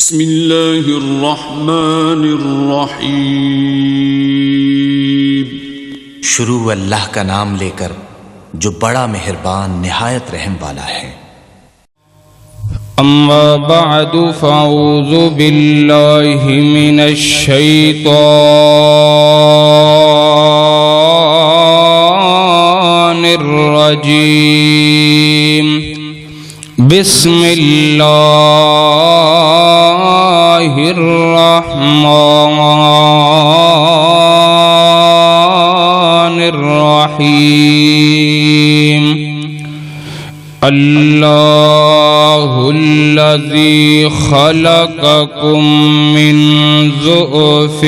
بسم اللہ الرحمن الرحیم۔ شروع اللہ کا نام لے کر جو بڑا مہربان نہایت رحم والا ہے۔ اما بعد فاعوذ باللہ من الشیطان الرجیم۔ بسم اللہ الرحمن الرحیم۔ اللہ الذی خلقکم من ضعف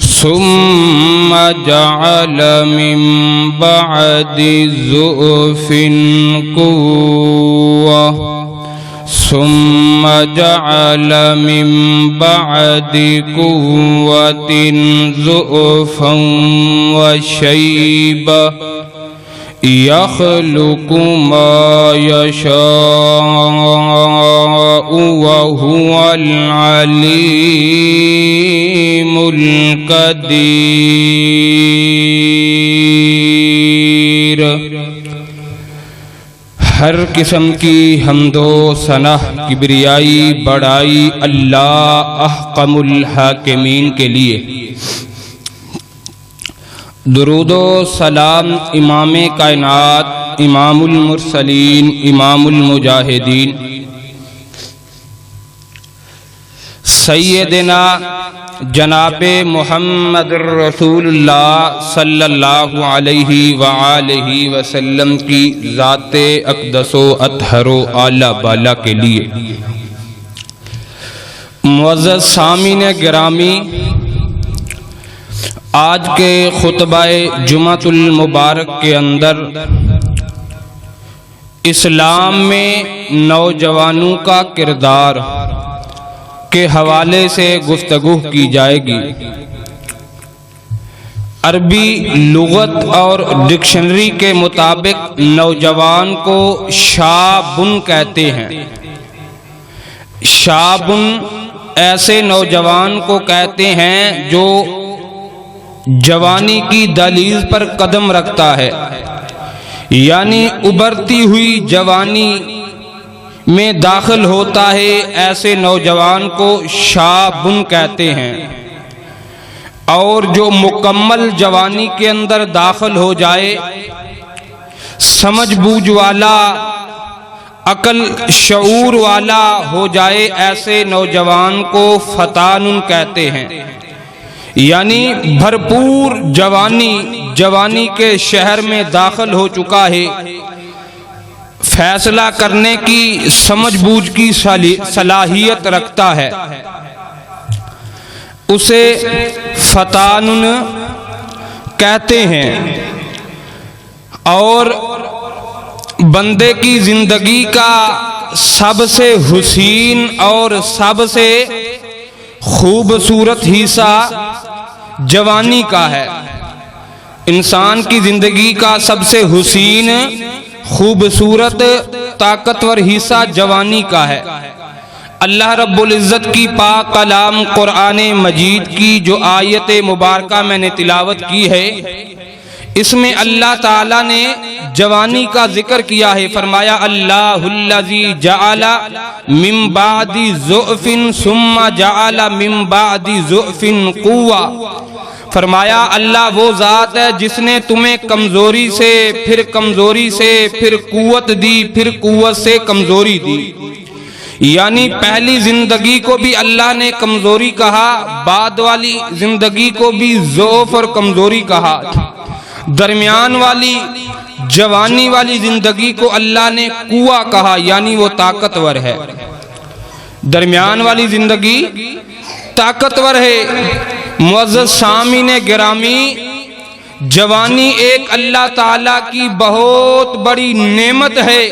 ثم جعل من بعد ضعف قوة ثم جعل من بعد قوة ضعفا وشيبة يخلق ما يشاء وهو العليم القدير۔ ہر قسم کی حمد و ثنا کبریائی بڑائی اللہ احکم الحاکمین کے لیے۔ درود و سلام امام کائنات، امام المرسلین، امام المجاہدین، سیدنا جناب محمد رسول اللہ صلی اللہ علیہ وآلہ وسلم کی ذات اقدس و اطہر و اعلیٰ بالا کے لیے۔ معزز سامعین گرامی، آج کے خطبہ جمعۃ المبارک کے اندر اسلام میں نوجوانوں کا کردار کے حوالے سے گفتگو کی جائے گی۔ عربی لغت اور ڈکشنری کے مطابق نوجوان کو شابن کہتے ہیں۔ شابن ایسے نوجوان کو کہتے ہیں جو جوانی کی دہلیز پر قدم رکھتا ہے، یعنی ابھرتی ہوئی جوانی میں داخل ہوتا ہے، ایسے نوجوان کو شابن کہتے ہیں۔ اور جو مکمل جوانی کے اندر داخل ہو جائے، سمجھ بوجھ والا، عقل شعور والا ہو جائے، ایسے نوجوان کو فتان کہتے ہیں۔ یعنی بھرپور جوانی کے شہر میں داخل ہو چکا ہے، فیصلہ کرنے کی سمجھ بوجھ کی صلاحیت رکھتا ہے، اسے فتان کہتے ہیں۔ اور بندے کی زندگی کا سب سے حسین اور سب سے خوبصورت حصہ جوانی کا ہے۔ انسان کی زندگی کا سب سے حسین، خوبصورت، طاقتور حصہ جوانی کا ہے۔ اللہ رب العزت کی پاک کلام قرآن مجید کی جو آیت مبارکہ میں نے تلاوت کی ہے، اس میں اللہ تعالیٰ نے جوانی کا ذکر کیا ہے۔ فرمایا اللہ الذی جعل من بعد ضعف ثم جعل من بعد ضعف قوة۔ فرمایا اللہ وہ ذات ہے جس نے تمہیں کمزوری سے، پھر کمزوری سے، پھر قوت دی، پھر قوت سے کمزوری دی۔ یعنی پہلی زندگی کو بھی اللہ نے کمزوری کہا، بعد والی زندگی کو بھی ضعف اور کمزوری کہا، درمیان والی جوانی والی زندگی کو اللہ نے قوہ کہا، یعنی وہ طاقتور ہے۔ درمیان والی زندگی طاقتور ہے۔ معزز سامعین گرامی، جوانی ایک اللہ تعالیٰ کی بہت بڑی نعمت ہے۔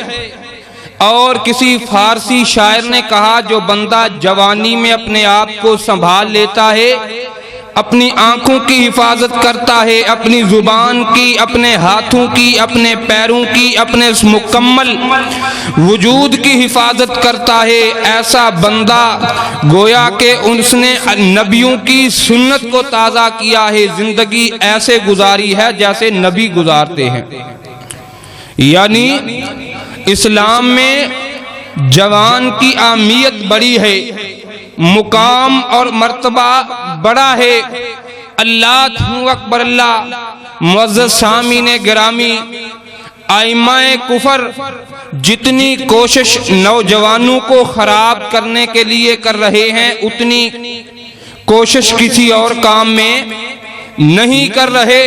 اور کسی فارسی شاعر نے کہا، جو بندہ جوانی میں اپنے آپ کو سنبھال لیتا ہے، اپنی آنکھوں کی حفاظت کرتا ہے، اپنی زبان کی، اپنے ہاتھوں کی، اپنے پیروں کی، اپنے مکمل وجود کی حفاظت کرتا ہے، ایسا بندہ گویا کہ اس نے نبیوں کی سنت کو تازہ کیا ہے، زندگی ایسے گزاری ہے جیسے نبی گزارتے ہیں۔ یعنی اسلام میں جوان کی اہمیت بڑی ہے، مقام اور مرتبہ بڑا ہے۔ اللہ اکبر اللہ۔ معزز سامعین گرامی، ائمہ کفر جتنی کوشش نوجوانوں کو خراب کرنے کے لیے کر رہے ہیں، اتنی کوشش کسی اور کام میں نہیں کر رہے۔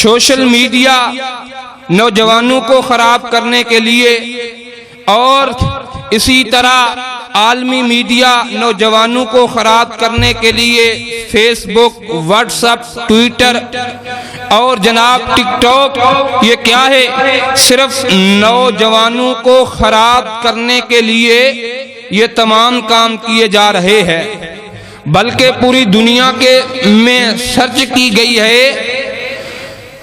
سوشل میڈیا نوجوانوں کو خراب کرنے کے لیے، اور اسی طرح عالمی میڈیا نوجوانوں کو خراب کرنے کے لیے فیس بک، واٹس ایپ، ٹویٹر اور جناب ٹک ٹاک، یہ کیا ہے؟ صرف نوجوانوں کو خراب کرنے کے لیے یہ تمام کام کیے جا رہے ہیں۔ بلکہ پوری دنیا میں سرچ کی گئی ہے،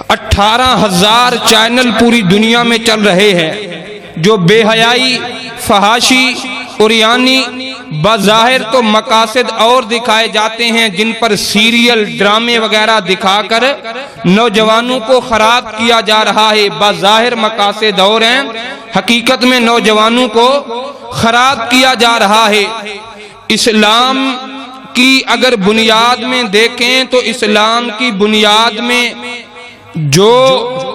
18,000 چینل پوری دنیا میں چل رہے ہیں جو بے حیائی، فحاشی، عریانی، بظاہر تو مقاصد اور دکھائے جاتے ہیں، جن پر سیریل، ڈرامے وغیرہ دکھا کر نوجوانوں کو خراب کیا جا رہا ہے۔ بظاہر مقاصد اور ہیں، حقیقت میں نوجوانوں کو خراب کیا جا رہا ہے۔ اسلام کی اگر بنیاد میں دیکھیں تو اسلام کی بنیاد میں جو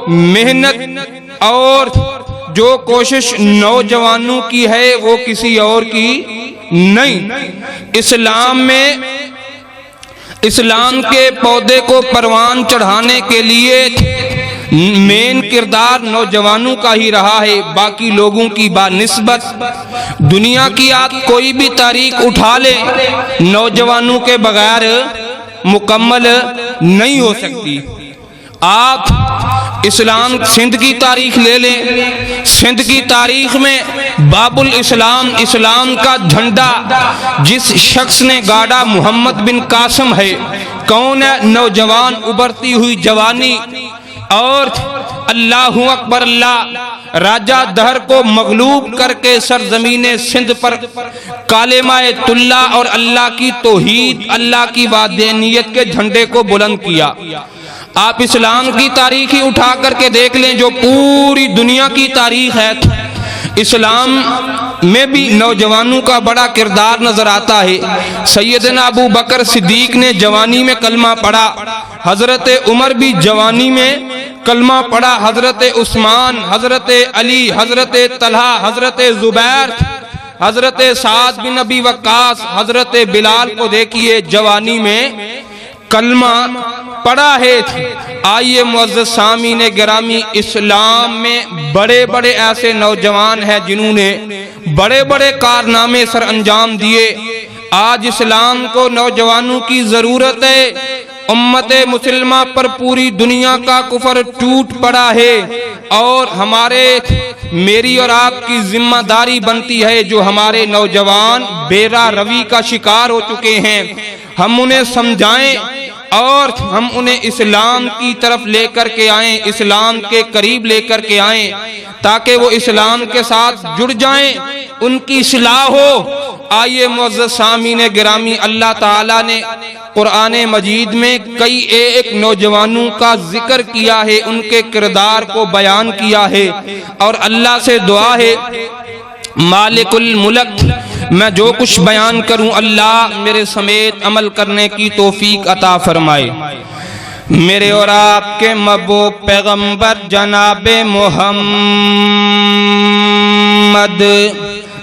محنت اور جو کوشش نوجوانوں کی ہے وہ کسی اور کی نہیں۔ اسلام میں اسلام کے پودے کو پروان چڑھانے کے لیے مین کردار نوجوانوں کا ہی رہا ہے۔ باقی لوگوں کی بنسبت دنیا کی آپ کوئی بھی تاریخ اٹھا لے، نوجوانوں کے بغیر مکمل نہیں ہو سکتی۔ آپ اسلام سندھ کی تاریخ لے لیں، سندھ کی تاریخ میں باب الاسلام، اسلام کا جھنڈا جس شخص نے گاڑا محمد بن قاسم ہے۔ کون ہے؟ نوجوان، ابھرتی ہوئی جوانی، اور اللہ اکبر اللہ، راجہ دہر کو مغلوب کر کے سرزمین سندھ پر کلمہ اللہ اور اللہ کی توحید، اللہ کی وحدانیت کے جھنڈے کو بلند کیا۔ آپ اسلام کی تاریخ ہی اٹھا کر کے دیکھ لیں جو پوری دنیا کی تاریخ ہے، اسلام میں بھی نوجوانوں کا بڑا کردار نظر آتا ہے۔ سیدنا ابو بکر صدیق نے جوانی میں کلمہ پڑھا، حضرت عمر بھی جوانی میں کلمہ پڑھا، حضرت عثمان، حضرت علی، حضرت طلحہ، حضرت زبیر، حضرت سعد بن ابی وقاص، حضرت بلال کو دیکھیے جوانی میں کلمہ پڑھا ہے۔ آئیے معزز سامعین گرامی، اسلام میں بڑے بڑے ایسے نوجوان ہیں جنہوں نے بڑے بڑے کارنامے سر انجام دیے۔ آج اسلام کو نوجوانوں کی ضرورت ہے۔ امت مسلمہ پر پوری دنیا کا کفر ٹوٹ پڑا ہے، اور میری اور آپ کی ذمہ داری بنتی ہے جو ہمارے نوجوان بیرا روی کا شکار ہو چکے ہیں، ہم انہیں سمجھائیں اور ہم انہیں اسلام کی طرف لے کر کے آئیں، اسلام کے قریب لے کر کے آئیں، تاکہ وہ اسلام کے ساتھ جڑ جائیں، ان کی اصلاح ہو۔ آئیے معزز سامعین گرامی، اللہ تعالیٰ نے قرآن مجید میں کئی ایک نوجوانوں کا ذکر کیا ہے، ان کے کردار کو بیان کیا ہے، اور اللہ سے دعا ہے مالک الملک، میں جو کچھ بیان کروں اللہ میرے سمیت عمل کرنے کی توفیق عطا فرمائے۔ میرے اور آپ کے محبوب پیغمبر جناب محمد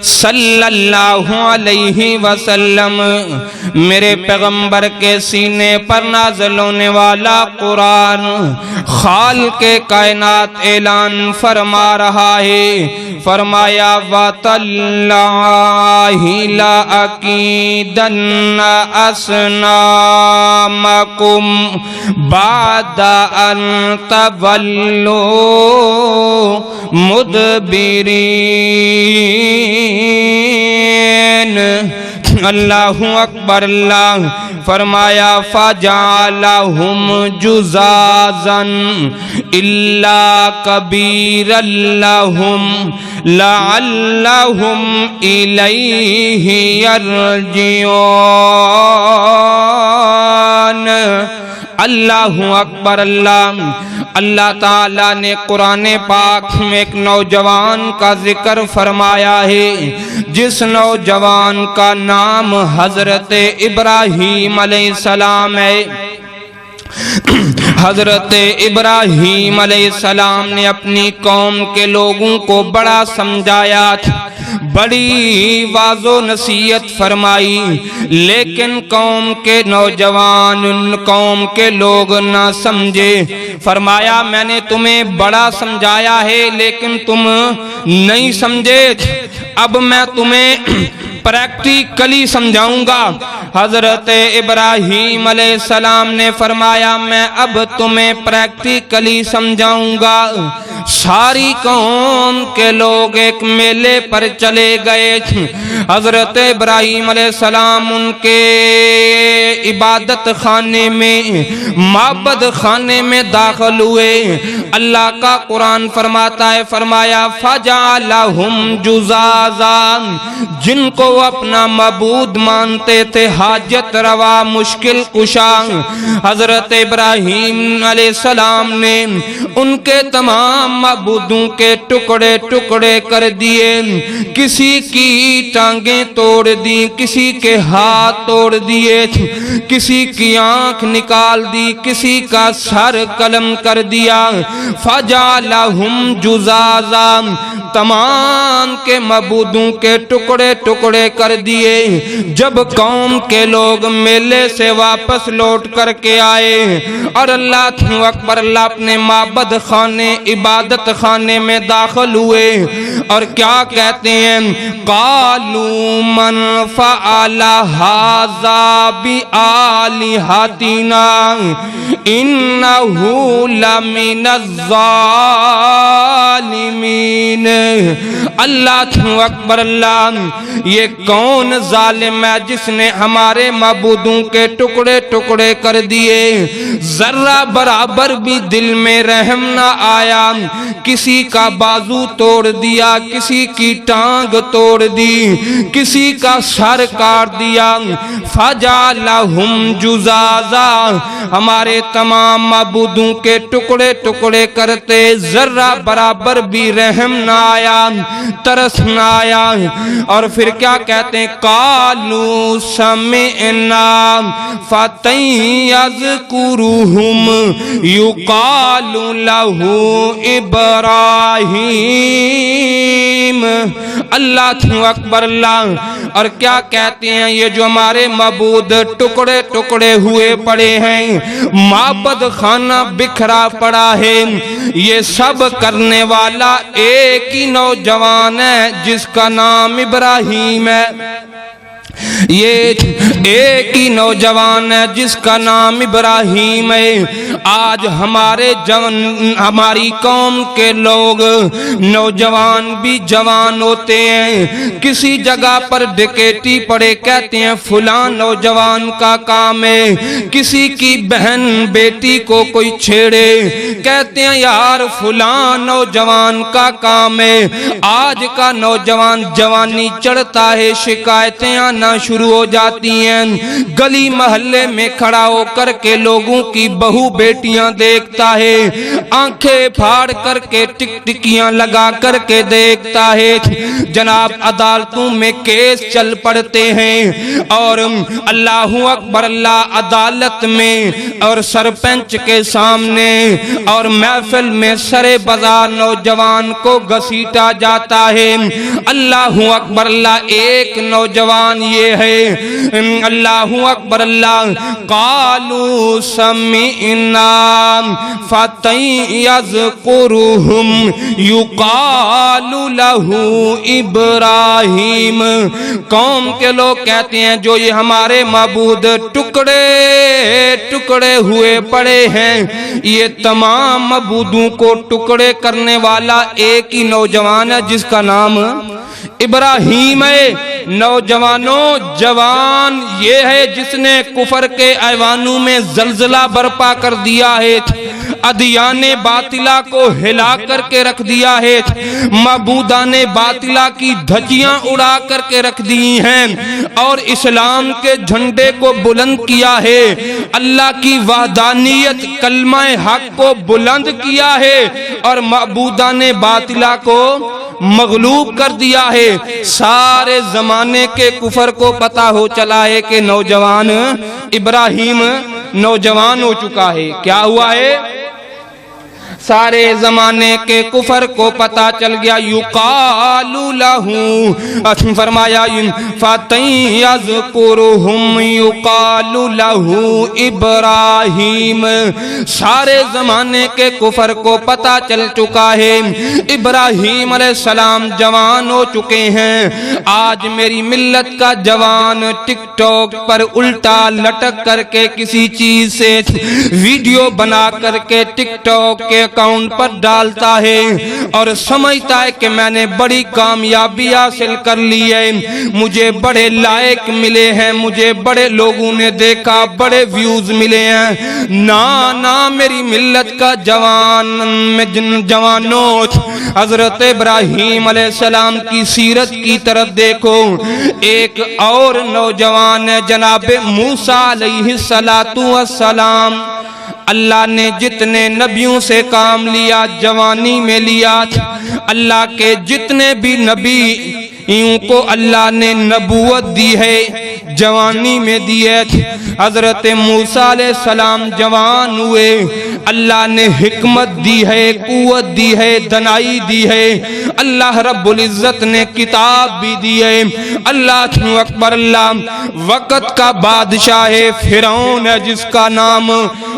صلی اللہ علیہ وسلم، میرے پیغمبر کے سینے پر نازل ہونے والا قرآن خالق کائنات اعلان فرما رہا ہے، فرمایا وَتَاللَّهِ لَأَكِيدَنَّ أَصْنَامَكُمْ بَعْدَ أَن تَوَلُّوا مُدْبِرِينَ۔ اللہ اکبر اللہ فرمایا فجعلہم جزازا الا کبیرا لہم لعلہم الیہ یرجعون۔ اللہ اکبر اللہ۔ اللہ تعالیٰ نے قرآن پاک میں ایک نوجوان کا ذکر فرمایا ہے جس نوجوان کا نام حضرت ابراہیم علیہ السلام ہے۔ حضرت ابراہیم علیہ السلام نے اپنی قوم کے لوگوں کو بڑا سمجھایا، بڑی واضح و نصیحت فرمائی، لیکن قوم کے نوجوان، قوم کے لوگ نہ سمجھے۔ فرمایا میں نے تمہیں بڑا سمجھایا ہے لیکن تم نہیں سمجھے، اب میں تمہیں پریکٹیکلی سمجھاؤں گا۔ حضرت ابراہیم علیہ السلام نے فرمایا میں اب تمہیں پریکٹیکلی سمجھاؤں گا۔ ساری قوم کے لوگ ایک میلے پر چلے گئے۔ حضرت ابراہیم علیہ السلام ان کے عبادت خانے میں، معبد خانے میں داخل ہوئے۔ اللہ کا قرآن فرماتا ہے، فرمایا فجعلہم جزازا، جن کو وہ اپنا معبود مانتے تھے، حاجت روا، مشکل کشا، حضرت ابراہیم علیہ السلام نے ان کے تمام معبودوں کے ٹکڑے ٹکڑے کر دیے۔ کسی کی ٹانگیں توڑ دی، کسی کے ہاتھ توڑ دیے، کسی کی آنکھ نکال دی، کسی کا سر قلم کر دیا۔ فجعلہم جزازا، تمام کے معبودوں کے ٹکڑے ٹکڑے کر دیے۔ جب قوم کے لوگ میلے سے واپس لوٹ کر کے آئے اور اللہ اکبر اللہ اپنے معبد خانے، عبادت خانے میں داخل ہوئے اور کیا کہتے ہیں، قالوا من فعل ھذا بآلہتنا انہ لمن الظالمین۔ اللہ اکبر اللہ، یہ کون ظالم ہے جس نے ہمارے معبودوں کے ٹکڑے ٹکڑے کر دیے؟ ذرہ برابر بھی دل میں رحم نہ آیا، کسی کا بازو توڑ دیا، کسی کی ٹانگ توڑ دی، کسی کا سر کاٹ دیا۔ فجعلہم جزازا، ہمارے تمام معبودوں کے ٹکڑے ٹکڑے کرتے، ذرہ برابر بھی رحم نہ آیا، ترس نہ آیا۔ اور پھر کیا کہتے ہیں، قالوا سمعنا فتى يذكرهم يقال له ابراہیم۔ اللہ اکبر اللہ۔ اور کیا کہتے ہیں، یہ جو ہمارے معبود ٹکڑے ٹکڑے ہوئے پڑے ہیں، معبد خانہ بکھرا پڑا ہے، یہ سب کرنے والا ایک ہی نوجوان ہے جس کا نام ابراہیم ہے۔ یہ ایک ہی نوجوان ہے جس کا نام ابراہیم ہے۔ آج ہماری قوم کے لوگ نوجوان بھی جوان ہوتے ہیں، کسی جگہ پر ڈکیتی پڑے کہتے ہیں فلاں نوجوان کا کام ہے، کسی کی بہن بیٹی کو کوئی چھیڑے کہتے ہیں یار فلاں نوجوان کا کام ہے۔ آج کا نوجوان جوانی چڑھتا ہے، شکایتیں آنا شروع ہو جاتی ہیں، گلی محلے میں کھڑا ہو کر کے لوگوں کی بہو بیٹیاں دیکھتا ہے، آنکھیں پھاڑ کر کے ٹکٹکیاں لگا کر کے دیکھتا ہے۔ جناب عدالتوں میں کیس چل پڑتے ہیں اور اللہ اکبر اللہ، عدالت میں اور سرپنچ کے سامنے اور محفل میں سرے بازار نوجوان کو گھسیٹا جاتا ہے۔ اللہ اکبر اللہ، ایک نوجوان یہ ہے، اللہ اکبر اللہ، قالوا سمعنا فتى يذكرهم يقال له ابراہیم۔ قوم کے لوگ کہتے ہیں جو یہ ہمارے معبود ٹکڑے ٹکڑے ہوئے پڑے ہیں، یہ تمام معبودوں کو ٹکڑے کرنے والا ایک ہی نوجوان ہے جس کا نام ابراہیم ہے۔ نوجوانوں، جوان یہ ہے جس نے کفر کے ایوانوں میں زلزلہ برپا کر دیا ہے، ادیان باطلہ کو ہلا کر کے رکھ دیا ہے، معبودان باطلہ کی دھجیاں اڑا کر کے رکھ دی ہیں اور اسلام کے جھنڈے کو بلند کیا ہے، اللہ کی وحدانیت کلمہ حق کو بلند کیا ہے اور معبودان باطلہ کو مغلوب کر دیا ہے۔ سارے زمانے کے کفر کو پتا ہو چلا ہے کہ نوجوان ابراہیم نوجوان ہو چکا ہے۔ کیا ہوا ہے؟ سارے زمانے کے کفر کو پتا چل گیا۔ یقال لہو، فرمایا فَتَن یذکرہم یقال لہو ابراہیم، سارے زمانے کے کفر کو پتا چل چکا ہے ابراہیم علیہ السلام جوان ہو چکے ہیں۔ آج میری ملت کا جوان ٹک ٹاک پر الٹا لٹک کر کے کسی چیز سے ویڈیو بنا کر کے ٹک ٹاک کے اکاؤنٹ پر ڈالتا ہے اور سمجھتا ہے کہ میں نے بڑی کامیابی حاصل کر لی ہے، مجھے بڑے لائک ملے ہیں، مجھے بڑے لوگوں نے دیکھا، بڑے ویوز ملے ہیں۔ نا میری ملت کا جوانوں، حضرت ابراہیم علیہ السلام کی سیرت کی طرف دیکھو۔ ایک اور نوجوان ہے جناب موسیٰ علیہ السلام۔ اللہ نے جتنے نبیوں سے کام لیا جوانی میں لیا، اللہ کے جتنے بھی نبیوں کو اللہ نے نبوت دی ہے جوانی میں دی ہے۔ حضرت موسیٰ علیہ السلام جوان ہوئے، اللہ نے حکمت دی ہے، قوت دی ہے، دنائی دی ہے، اللہ رب العزت نے کتاب بھی دی ہے۔ اللہ اکبر، اللہ وقت کا بادشاہ ہے، فرعون ہے جس کا نام،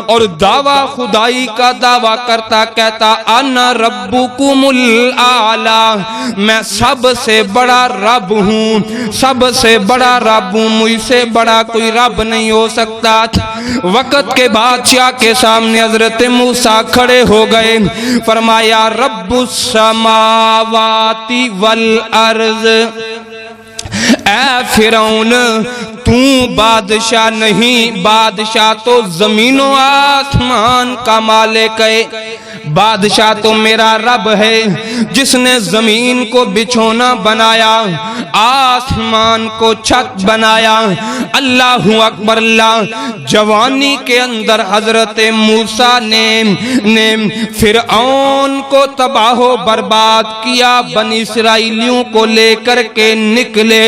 اور دعویٰ خدائی کا دعویٰ کرتا کہتا انا ربکم الاعلی، میں سب سے بڑا رب ہوں، سب سے بڑا رب ہوں، مجھ سے بڑا کوئی رب نہیں ہو سکتا۔ وقت کے بادشاہ کے سامنے حضرت موسیٰ کھڑے ہو گئے، فرمایا رب السماوات والارض، اے فرعون تو بادشاہ نہیں، بادشاہ تو زمین و آسمان کا مالک ہے، بادشاہ تو میرا رب ہے جس نے زمین کو بچھونا بنایا، آسمان کو چھت بنایا۔ اللہ اکبر، اللہ جوانی کے اندر حضرت موسیٰ نے فرعون کو تباہ و برباد کیا، بنی اسرائیلیوں کو لے کر کے نکلے،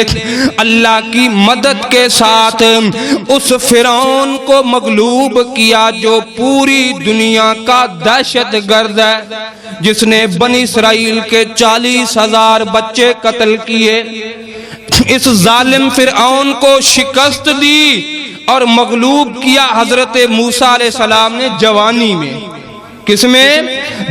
اللہ کی مدد کے ساتھ اس فرعون کو مغلوب کیا جو پوری دنیا کا دہشت گرد ہے، جس نے بنی اسرائیل کے 40,000 بچے قتل کیے۔ اس ظالم فرعون کو شکست دی اور مغلوب کیا حضرت موسیٰ علیہ السلام نے جوانی میں۔ کس میں؟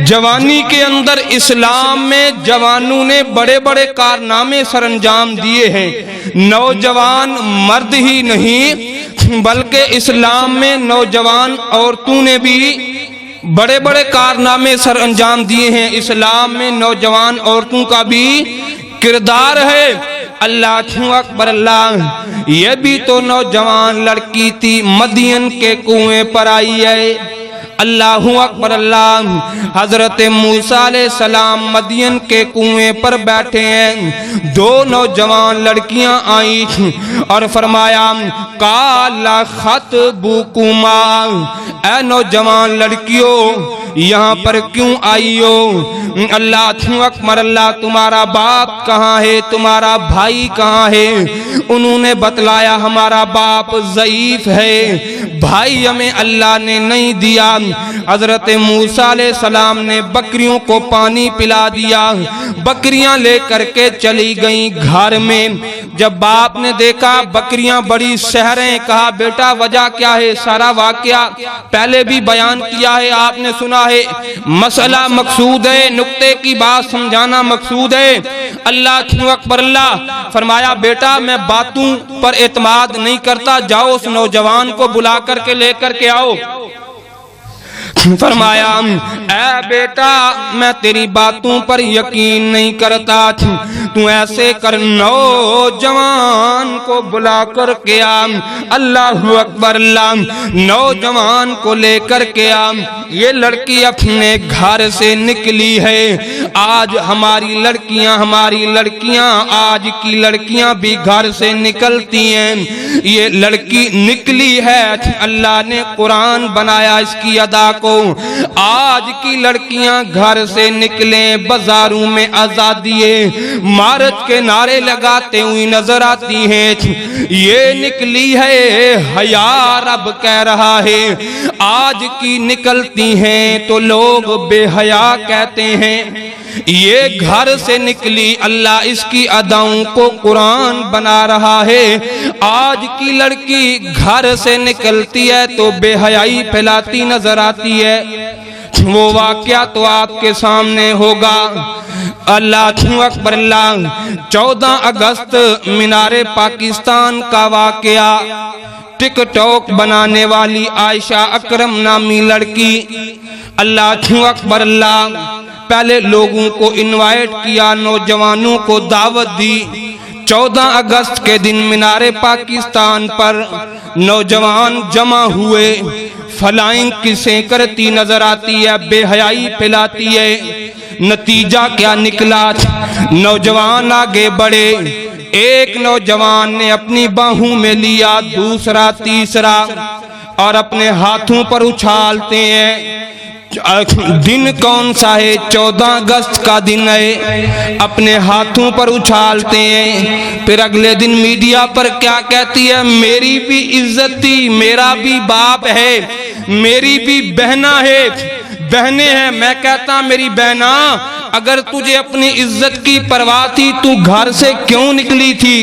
جوانی کے اندر۔ اسلام میں جوانوں نے بڑے بڑے کارنامے سر انجام دیے ہیں، نوجوان مرد ہی نہیں بلکہ اسلام میں نوجوان عورتوں نے بھی بڑے بڑے کارنامے سر انجام دیے ہیں، اسلام میں نوجوان عورتوں کا بھی کردار ہے۔ اللہ اکبر، اللہ یہ بھی تو نوجوان لڑکی تھی، مدین کے کنویں پر آئی ہے۔ اللہ اکبر، اللہ حضرت موسیٰ علیہ السلام مدین کے کنویں پر بیٹھے ہیں، 2 نوجوان لڑکیاں آئیں اور فرمایا قال خطبکما، اے نوجوان لڑکیوں یہاں پر کیوں آئی ہو؟ اللہ اکبر، اللہ تمہارا باپ کہاں ہے، تمہارا بھائی کہاں ہے؟ انہوں نے بتلایا ہمارا باپ ضعیف ہے، بھائی ہمیں اللہ نے نہیں دیا۔ حضرت موسیٰ علیہ السلام نے بکریوں کو پانی پلا دیا، بکریاں لے کر کے چلی گئیں گھر میں۔ جب باپ نے دیکھا بکریاں بڑی سحریں، کہا بیٹا وجہ کیا ہے؟ سارا واقعہ پہلے بھی بیان کیا ہے، آپ نے سنا ہے، مسئلہ مقصود ہے، نقطے کی بات سمجھانا مقصود ہے۔ اللہ اکبر، اللہ فرمایا بیٹا میں باتوں پر اعتماد نہیں کرتا، جاؤ اس نوجوان کو بلا کر کے لے کر کے آؤ۔ فرمایا اے بیٹا میں تیری باتوں پر یقین نہیں کرتا، تو ایسے کر نوجوان کو بلا کر کے آ، اللہ اکبر اللہ، نوجوان کو لے کر کے آ، یہ لڑکی اپنے گھر سے نکلی ہے۔ آج ہماری لڑکیاں آج کی لڑکیاں بھی گھر سے نکلتی ہیں، یہ لڑکی نکلی ہے، اللہ نے قرآن بنایا اس کی ادا کو۔ آج کی لڑکیاں گھر سے نکلیں، بازاروں میں آزادی ہے، مارچ کے نعرے لگاتے ہوئی نظر آتی ہیں، یہ نکلی ہے حیا رب کہہ رہا ہے۔ آج کی نکلتی ہیں تو لوگ بے حیا کہتے ہیں، یہ گھر سے نکلی، اللہ اس کی اداؤں کو قرآن بنا رہا ہے۔ آج کی لڑکی گھر سے نکلتی ہے تو بے حیائی پھیلاتی نظر آتی ہے۔ وہ واقعہ تو آپ کے سامنے ہوگا، اللہ اکبر اللہ، 14 اگست مینار پاکستان کا واقعہ۔ ٹک ٹاک بنانے والی عائشہ اکرم نامی لڑکی، اللہ اکبر اللہ، پہلے لوگوں کو انوائٹ کیا، نوجوانوں کو دعوت دی۔ 14 اگست کے دن مینار پاکستان پر نوجوان جمع ہوئے، فلائنگ کسیں کرتی نظر آتی ہے، بے حیائی پھیلاتی ہے۔ نتیجہ کیا نکلا؟ نوجوان آگے بڑھے، ایک نوجوان نے اپنی باہوں میں لیا، دوسرا تیسرا، اور اپنے ہاتھوں پر اچھالتے ہیں۔ دن کون سا ہے؟ 14 اگست کا دن ہے، اپنے ہاتھوں پر اچھالتے ہیں۔ پھر اگلے دن میڈیا پر کیا کہتی ہے؟ میری بھی عزت تھی، میرا بھی باپ ہے، میری بھی بہنیں ہیں۔ میں کہتا میری بہنا، اگر تجھے اپنی عزت کی پرواہ تھی تو گھر سے کیوں نکلی تھی؟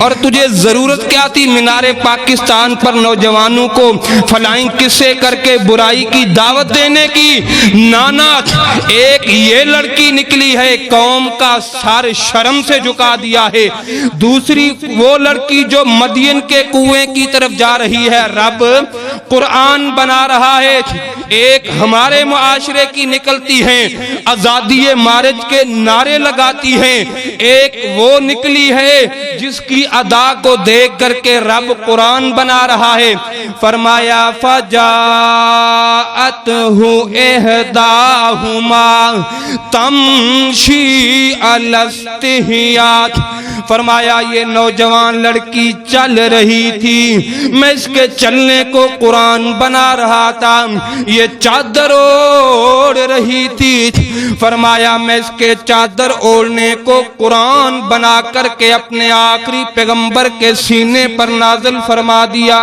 اور تجھے ضرورت کیا تھی مینار پاکستان پر نوجوانوں کو فلائنگ قصے کر کے برائی کی دعوت دینے کی؟ نانا، ایک یہ لڑکی نکلی ہے، قوم کا سر شرم سے جھکا دیا ہے۔ دوسری وہ لڑکی جو مدین کے کنویں کی طرف جا رہی ہے، رب قرآن بنا رہا ہے۔ ایک ہمارے معاشرے کی نکلتی ہیں، آزادی مارچ کے نعرے لگاتی ہیں، ایک وہ نکلی ہے جس کی ادا کو دیکھ کر کے رب قرآن بنا رہا ہے۔ فرمایا فجاءتہ احداہما تمشی علی استحیاء، فرمایا یہ نوجوان لڑکی چل رہی تھی، میں اس کے چلنے کو قرآن بنا رہا تھا، یہ چادر اوڑھ رہی تھی، فرمایا میں اس کے چادر اوڑھنے کو قرآن بنا کر کے اپنے آخری پیغمبر کے سینے پر نازل فرما دیا۔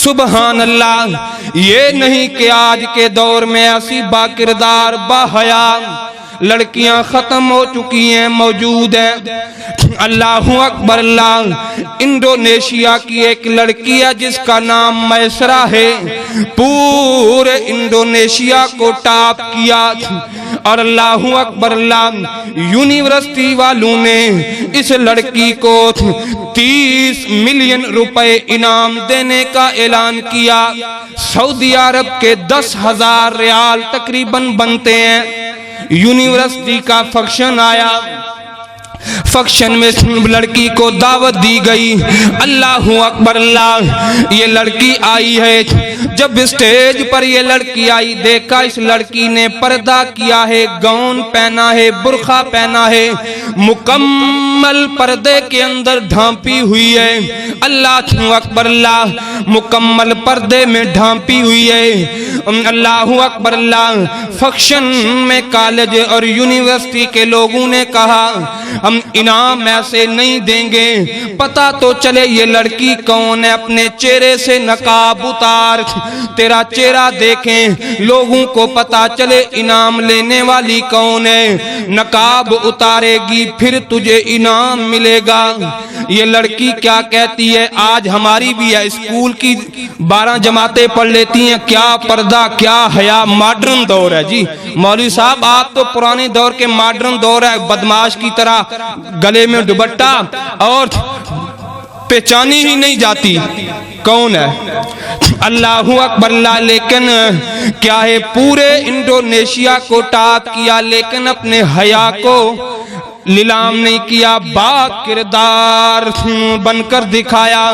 سبحان اللہ، یہ نہیں کہ آج کے دور میں ایسی با کردار با حیا لڑکیاں ختم ہو چکی ہیں، موجود ہیں۔ اللہ اکبر اللہ، انڈونیشیا کی ایک لڑکی ہے جس کا نام میسرہ ہے، پورے انڈونیشیا کو ٹاپ کیا، اور اللہ اکبر اللہ، یونیورسٹی والوں نے اس لڑکی کو 30 ملین روپے انعام دینے کا اعلان کیا۔ سعودی عرب کے 10,000 ریال تقریباً بنتے ہیں۔ یونیورسٹی کا فنکشن آیا، فنکشن میں لڑکی کو دعوت دی گئی۔ اللہ اکبر اللہ، یہ لڑکی آئی ہے، جب اسٹیج پر یہ لڑکی آئی، دیکھا اس لڑکی نے پردہ کیا ہے، گاؤن پہنا ہے، برقع پہنا ہے، مکمل پردے کے اندر ڈھانپی ہوئی ہے۔ اللہ اکبر اللہ، مکمل پردے میں ڈھانپی ہوئی ہے۔ اللہ اکبر اللہ، فنکشن میں کالج اور یونیورسٹی کے لوگوں نے کہا ہم انعام ایسے نہیں دیں گے، پتہ تو چلے یہ لڑکی کون ہے، اپنے چہرے سے نقاب اتار، تیرا چہرہ دیکھیں، لوگوں کو پتہ چلے انعام لینے والی کون ہے، نقاب اتارے گی پھر تجھے انعام ملے گا۔ یہ لڑکی کیا کہتی ہے؟ آج ہماری بھی ہے، اسکول کی 12 جماعتیں پڑھ لیتی ہیں، کیا پردہ کیا حیا، ماڈرن دور ہے جی۔ مولوی صاحب آپ تو پرانے دور کے ماڈرن دور ہے، بدماش کی طرح گلے میں دوپٹہ اور پہچانی ہی نہیں جاتی کون ہے۔ اللہ اکبر اللہ، لیکن کیا ہے، پورے انڈونیشیا کو ٹاپ کیا، لیکن اپنے حیا کو لیلام نہیں کیا، با کردار بن کر دکھایا۔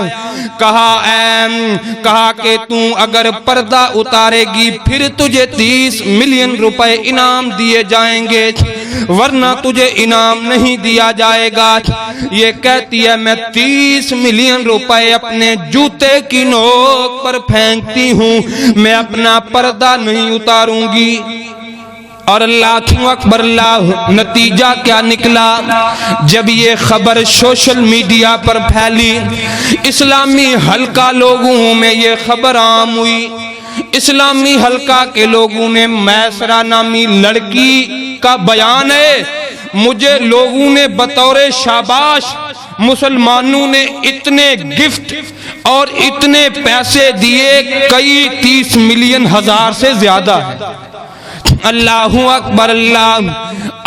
کہا کہ تو اگر پردہ اتارے گی پھر تجھے 30 ملین روپے انعام دیے جائیں گے، ورنہ تجھے انعام نہیں دیا جائے گا۔ یہ کہتی ہے میں 30 ملین روپے اپنے جوتے کی نوک پر پھینکتی ہوں، میں اپنا پردہ نہیں اتاروں گی۔ اور اللہ اکبر اللہ، نتیجہ کیا نکلا؟ جب یہ خبر سوشل میڈیا پر پھیلی، اسلامی حلقہ لوگوں میں یہ خبر عام ہوئی۔ اسلامی حلقہ کے لوگوں نے، میسرہ نامی لڑکی کا بیان ہے، مجھے لوگوں نے بطور شاباش، مسلمانوں نے اتنے گفٹ اور اتنے پیسے دیے، کئی 30 ملین ہزار سے زیادہ ہے۔ اللہ اکبر اللہ۔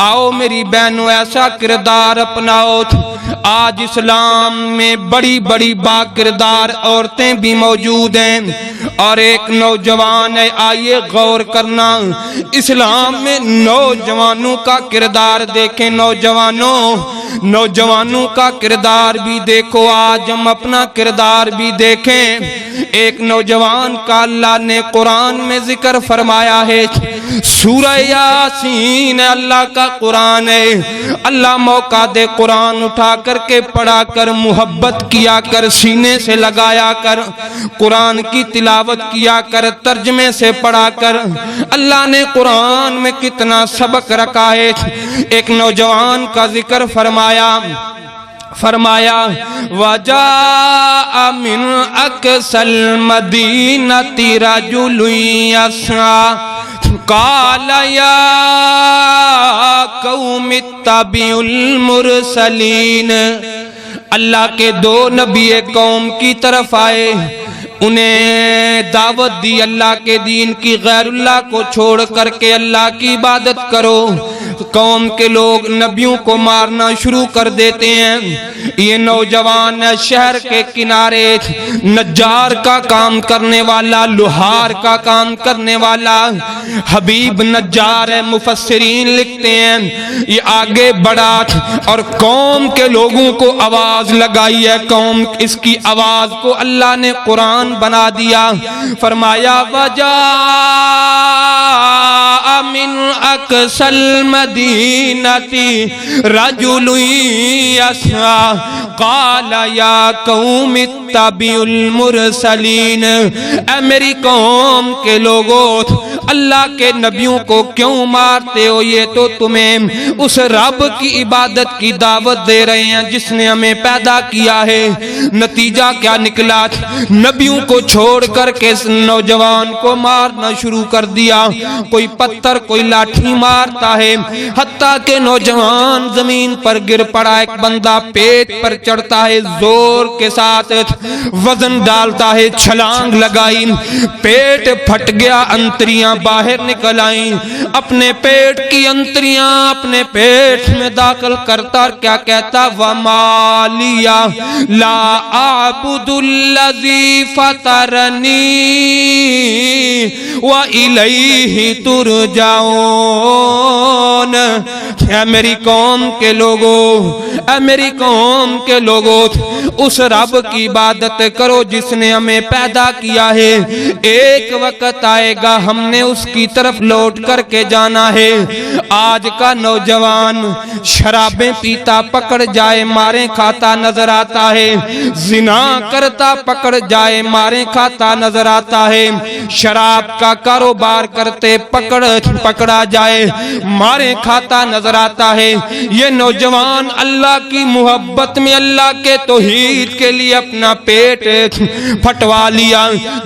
آؤ میری بہنوں ایسا کردار اپناؤ۔ آج اسلام میں بڑی بڑی با کردار عورتیں بھی موجود ہیں، اور ایک نوجوان ہے، آئیے غور کرنا، اسلام میں نوجوانوں کا کردار دیکھیں۔ نوجوانوں کا کردار بھی دیکھو، آج ہم اپنا کردار بھی دیکھیں۔ ایک نوجوان کا اللہ نے قرآن میں ذکر فرمایا ہے، سورہ یاسین اللہ کا قرآن ہے۔ اللہ موقع دے قرآن اٹھا کر کے پڑھا کر، محبت کیا کر، سینے سے لگایا کر، قرآن کی تلاوت کیا کر، ترجمے سے پڑھا کر۔ اللہ نے قرآن میں کتنا سبق رکھا ہے۔ ایک نوجوان کا ذکر فرمایا وَجَاءَ مِنْ أَقْصَى الْمَدِينَةِ رَجُلٌ يَسْعَىٰ قَالَ يَا قَوْمِ اتَّبِعُوا الْمُرْسَلِينَ۔ اللہ کے دو نبی قوم کی طرف آئے، انہیں دعوت دی اللہ کے دین کی، غیر اللہ کو چھوڑ کر کے اللہ کی عبادت کرو۔ قوم کے لوگ نبیوں کو مارنا شروع کر دیتے ہیں۔ یہ نوجوان شہر کے کنارے نجار کا کام کرنے والا، لوہار کا کام کرنے والا حبیب نجار ہے، مفسرین لکھتے ہیں یہ آگے بڑھا اور قوم کے لوگوں کو آواز لگائی ہے۔ قوم اس کی آواز کو اللہ نے قرآن بنا دیا۔ فرمایا وجاء من اقصى المدینۃ رجل یسعیٰ قال یا قوم اتبعوا المرسلین۔ اے میری قوم کے لوگوں، اللہ کے نبیوں کو کیوں مارتے ہو؟ یہ تو تمہیں اس رب کی عبادت کی دعوت دے رہے ہیں جس نے ہمیں پیدا کیا ہے۔ نتیجہ کیا نکلا؟ نبیوں کو چھوڑ کر کے اس نوجوان کو مارنا شروع کر دیا۔ کوئی پتھر، کوئی لاٹھی مارتا ہے، حتیٰ کہ نوجوان زمین پر گر پڑا۔ ایک بندہ پیٹ پر چڑھتا ہے، زور کے ساتھ وزن ڈالتا ہے، چھلانگ لگائی، پیٹ پھٹ گیا، انتریاں باہر نکل آئیں۔ اپنے پیٹ کی انتریاں اپنے پیٹ میں داخل کرتا اور کیا کہتا؟ وَمَا لِيَ لَا أَعْبُدُ الَّذِي فَطَرَنِي وَإِلَيْهِ تُرْجَعُونَ۔ اے میری قوم کے لوگوں، اے میری قوم کے لوگوں، اس رب کی عبادت کرو جس نے ہمیں پیدا کیا ہے۔ ایک وقت آئے گا ہم نے اس کی طرف لوٹ کر کے جانا ہے۔ آج کا نوجوان شرابیں پیتا پکڑ جائے مارے کھاتا نظر آتا ہے، زنا کرتا پکڑ جائے مارے کھاتا نظر آتا ہے، شراب کا کاروبار کرتے پکڑا جائے مارے کھاتا نظر آتا ہے۔ یہ نوجوان اللہ کی محبت میں، اللہ کے توحید کے لیے اپنا پیٹ پھٹوا لیا،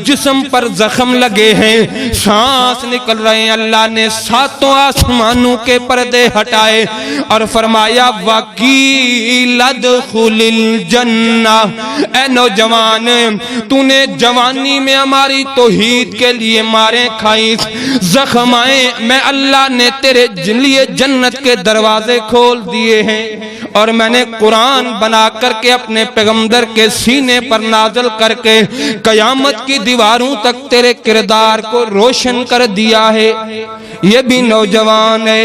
جسم پر زخم لگے ہیں، سانس نکل رہے ہیں۔ اللہ نے ساتوں آسمانوں کے پردے ہٹائے اور فرمایا وَقِيلَ ادْخُلِ الْجَنَّةَ۔ اے نوجوان، تو نے جوانی میں ہماری توحید کے لیے مارے کھائی، زخم آئے، میں اللہ نے تیرے لیے جنت کے دروازے کھول دیے ہیں، اور میں نے قرآن بنا کر کے اپنے پیغمبر کے سینے پر نازل کر کے قیامت کی دیواروں تک تیرے کردار کو روشن کر دیا ہے۔ یہ بھی نوجوان ہے۔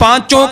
5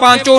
5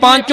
5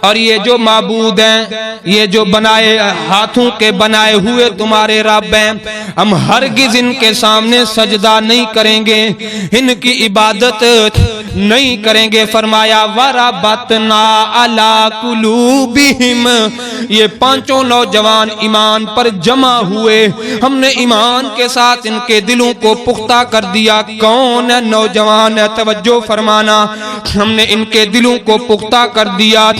اور یہ جو معبود ہیں، یہ جو بنائے ہاتھوں کے بنائے ہوئے تمہارے رب ہیں، ہم ہرگز ان کے سامنے سجدہ نہیں کریں گے، ان کی عبادت نہیں کریں گے۔ فرمایا وَرَبَطْنَا عَلَىٰ قُلُوبِهِمْ، یہ پانچوں نوجوان ایمان پر جمع ہوئے، ہم نے ایمان کے ساتھ ان کے دلوں کو پختہ کر دیا۔ کون ہے نوجوان ہے؟ توجہ فرمانا، ہم نے ان کے دلوں کو پختہ کر دیا،